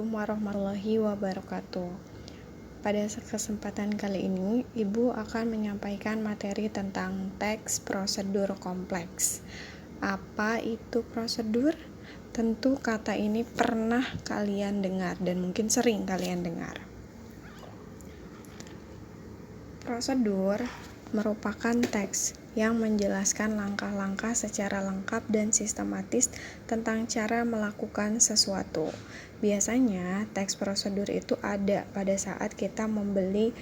Assalamualaikum warahmatullahi wabarakatuh. Pada kesempatan kali ini, Ibu akan menyampaikan materi tentang teks prosedur kompleks. Apa itu prosedur? Tentu kata ini pernah kalian dengar dan mungkin sering kalian dengar. Prosedur merupakan teks yang menjelaskan langkah-langkah secara lengkap dan sistematis tentang cara melakukan sesuatu. Biasanya, teks prosedur itu ada pada saat kita membeli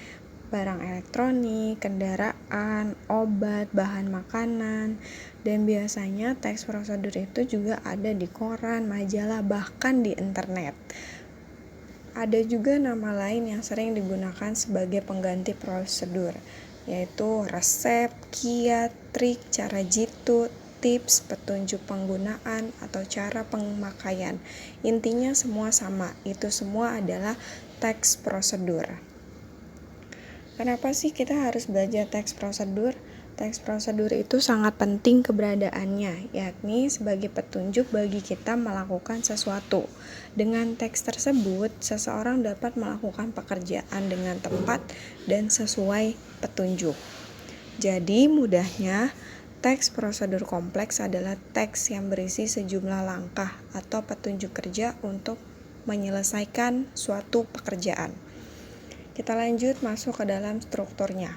barang elektronik, kendaraan, obat, bahan makanan, dan biasanya teks prosedur itu juga ada di koran, majalah, bahkan di internet. Ada juga nama lain yang sering digunakan sebagai pengganti prosedur, yaitu resep, kiat, trik, cara jitu, tips, petunjuk penggunaan, atau cara pemakaian. Intinya semua sama, itu semua adalah teks prosedur. Kenapa sih kita harus belajar teks prosedur? Teks prosedur itu sangat penting keberadaannya, yakni sebagai petunjuk bagi kita melakukan sesuatu. Dengan teks tersebut, seseorang dapat melakukan pekerjaan dengan tepat dan sesuai petunjuk. Jadi, mudahnya, teks prosedur kompleks adalah teks yang berisi sejumlah langkah atau petunjuk kerja untuk menyelesaikan suatu pekerjaan. Kita lanjut masuk ke dalam strukturnya.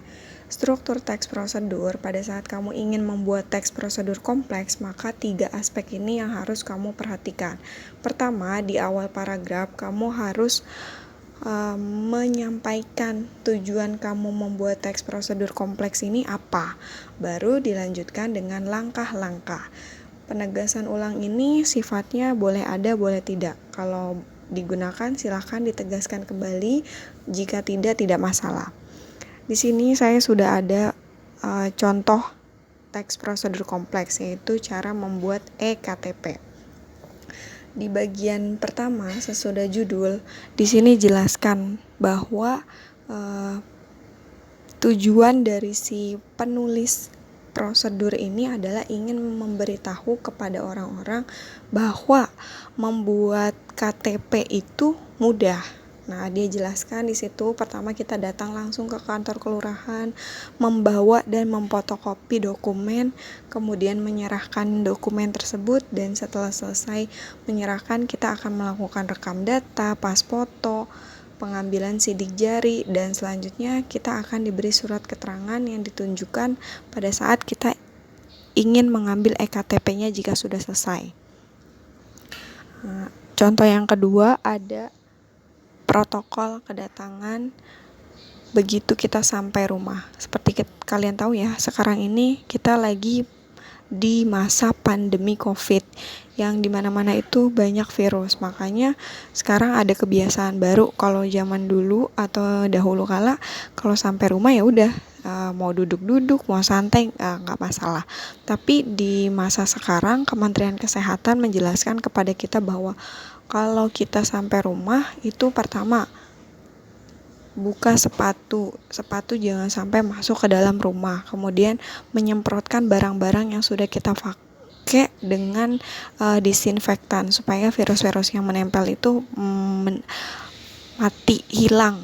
Struktur teks prosedur, pada saat kamu ingin membuat teks prosedur kompleks, maka 3 aspek ini yang harus kamu perhatikan. Pertama, di awal paragraf, kamu harus menyampaikan tujuan kamu membuat teks prosedur kompleks ini apa. Baru dilanjutkan dengan langkah-langkah. Penegasan ulang ini sifatnya boleh ada, boleh tidak. Kalau digunakan, silakan ditegaskan kembali. Jika tidak masalah. Di sini saya sudah ada contoh teks prosedur kompleks, yaitu cara membuat EKTP. Di bagian pertama, sesudah judul, di sini jelaskan bahwa tujuan dari si penulis prosedur ini adalah ingin memberitahu kepada orang-orang bahwa membuat KTP itu mudah. Nah, dia jelaskan di situ, pertama kita datang langsung ke kantor kelurahan, membawa dan memfotokopi dokumen, kemudian menyerahkan dokumen tersebut, dan setelah selesai menyerahkan, kita akan melakukan rekam data, pas foto, pengambilan sidik jari, dan selanjutnya kita akan diberi surat keterangan yang ditunjukkan pada saat kita ingin mengambil EKTP-nya jika sudah selesai. Nah, contoh yang kedua ada protokol kedatangan begitu kita sampai rumah. Seperti kalian tahu ya, sekarang ini kita lagi di masa pandemi COVID yang dimana-mana itu banyak virus. Makanya sekarang ada kebiasaan baru. Kalau zaman dulu atau dahulu kala, kalau sampai rumah ya udah mau duduk-duduk, mau santai, nggak masalah. Tapi di masa sekarang, Kementerian Kesehatan menjelaskan kepada kita bahwa kalau kita sampai rumah, itu pertama, buka sepatu jangan sampai masuk ke dalam rumah. Kemudian menyemprotkan barang-barang yang sudah kita pakai dengan disinfektan supaya virus-virus yang menempel itu mati, hilang.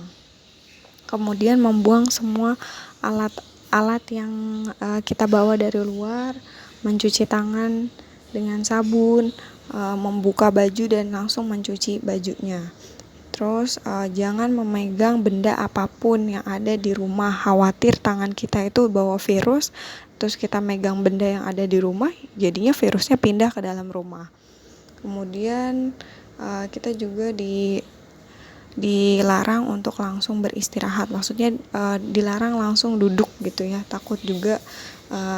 Kemudian membuang semua alat yang kita bawa dari luar, mencuci tangan dengan sabun, membuka baju dan langsung mencuci bajunya. Terus jangan memegang benda apapun yang ada di rumah, khawatir tangan kita itu bawa virus, terus kita megang benda yang ada di rumah, jadinya virusnya pindah ke dalam rumah. Kemudian kita juga dilarang untuk langsung beristirahat, maksudnya dilarang langsung duduk gitu ya, takut juga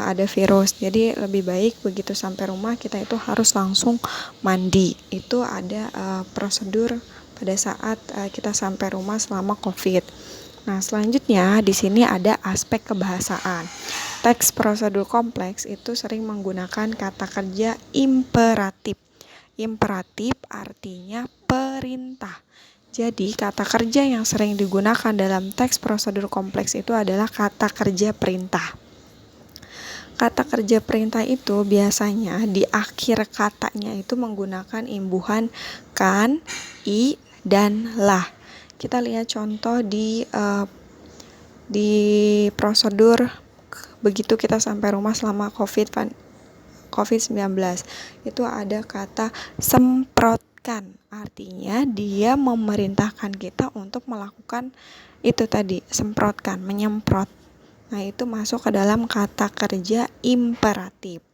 ada virus. Jadi lebih baik begitu sampai rumah kita itu harus langsung mandi. Itu ada prosedur pada saat kita sampai rumah selama COVID. Nah, selanjutnya di sini ada aspek kebahasaan. Teks prosedur kompleks itu sering menggunakan kata kerja imperatif. Imperatif artinya perintah. Jadi, kata kerja yang sering digunakan dalam teks prosedur kompleks itu adalah kata kerja perintah. Kata kerja perintah itu biasanya di akhir katanya itu menggunakan imbuhan kan, i, dan lah. Kita lihat contoh di prosedur begitu kita sampai rumah selama COVID-19. Itu ada kata semprotkan. Artinya dia memerintahkan kita untuk melakukan itu tadi, semprotkan, menyemprot. Nah, itu masuk ke dalam kata kerja imperatif.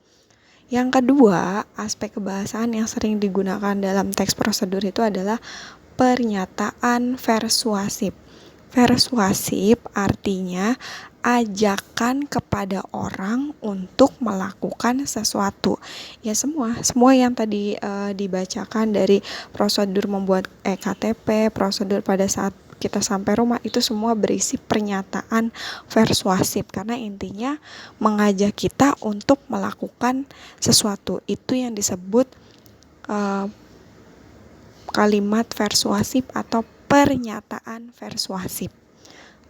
Yang kedua, aspek kebahasaan yang sering digunakan dalam teks prosedur itu adalah pernyataan persuasif. Persuasif artinya ajakan kepada orang untuk melakukan sesuatu. Ya semua yang tadi dibacakan dari prosedur membuat EKTP, prosedur pada saat kita sampai rumah, itu semua berisi pernyataan persuasif karena intinya mengajak kita untuk melakukan sesuatu. Itu yang disebut kalimat persuasif atau pernyataan persuasif.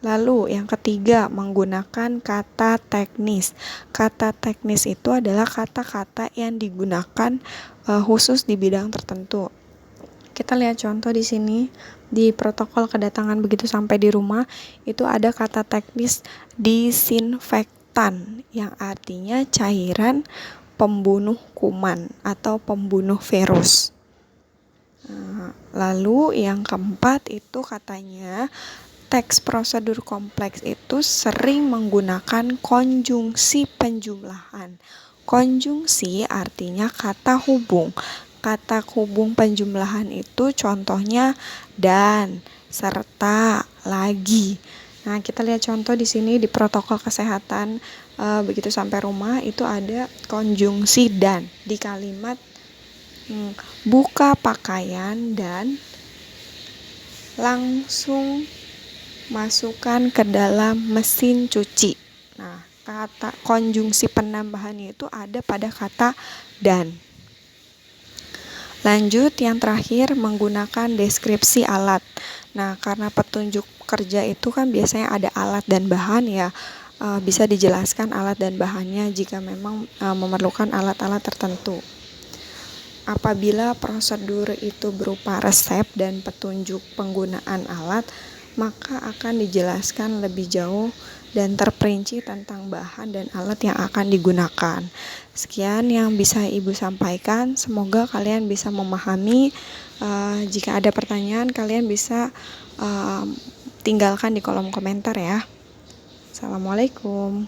Lalu yang ketiga, menggunakan kata teknis. Kata teknis itu adalah kata-kata yang digunakan khusus di bidang tertentu. Kita lihat contoh di sini di protokol kedatangan begitu sampai di rumah itu ada kata teknis disinfektan yang artinya cairan pembunuh kuman atau pembunuh virus. Lalu yang keempat itu katanya teks prosedur kompleks itu sering menggunakan konjungsi penjumlahan. Konjungsi artinya kata hubung. Kata hubung penjumlahan itu contohnya dan, serta, lagi. Nah, kita lihat contoh di sini di protokol kesehatan begitu sampai rumah itu ada konjungsi dan di kalimat buka pakaian dan langsung masukkan ke dalam mesin cuci. Nah, kata konjungsi penambahannya itu ada pada kata dan. Lanjut, yang terakhir menggunakan deskripsi alat. Nah, karena petunjuk kerja itu kan biasanya ada alat dan bahan ya, bisa dijelaskan alat dan bahannya jika memang memerlukan alat-alat tertentu. Apabila prosedur itu berupa resep dan petunjuk penggunaan alat, maka akan dijelaskan lebih jauh dan terperinci tentang bahan dan alat yang akan digunakan. Sekian yang bisa Ibu sampaikan. Semoga kalian bisa memahami. Jika ada pertanyaan, kalian bisa tinggalkan di kolom komentar ya. Assalamualaikum.